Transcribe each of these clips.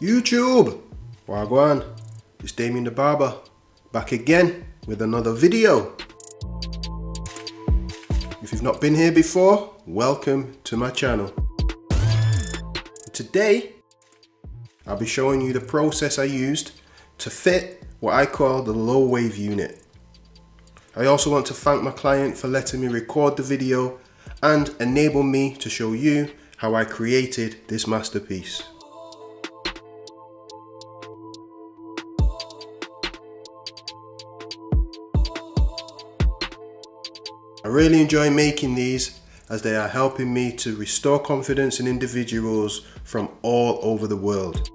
YouTube! Wagwan, it's Damien the Barber, back again with another video. If you've not been here before, welcome to my channel. Today, I'll be showing you the process I used to fit what I call the low wave unit. I also want to thank my client for letting me record the video and enable me to show you how I created this masterpiece. I really enjoy making these as they are helping me to restore confidence in individuals from all over the world.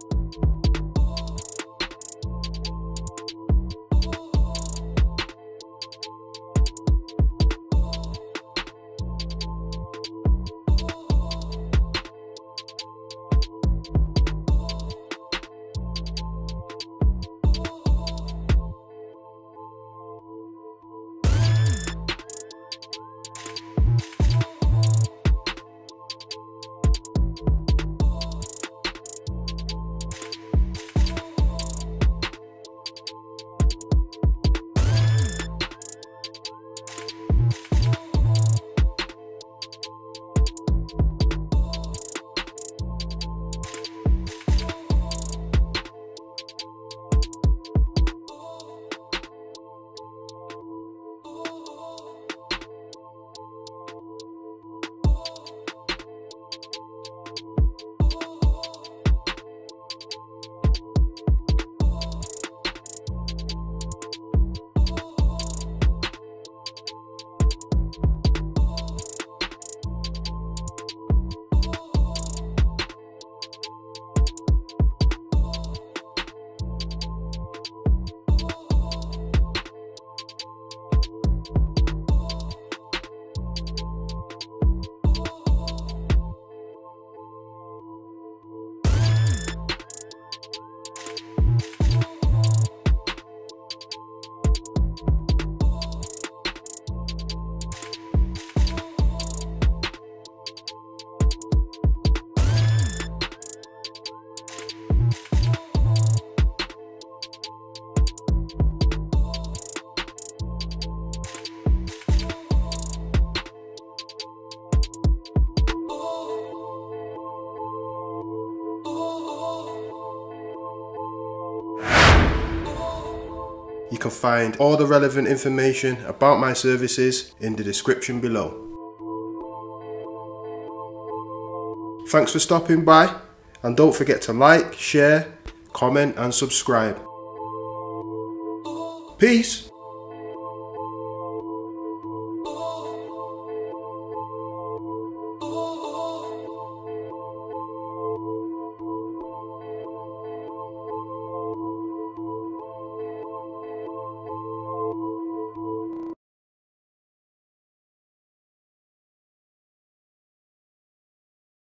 You can find all the relevant information about my services in the description below. Thanks for stopping by, and don't forget to like, share, comment and subscribe. Peace!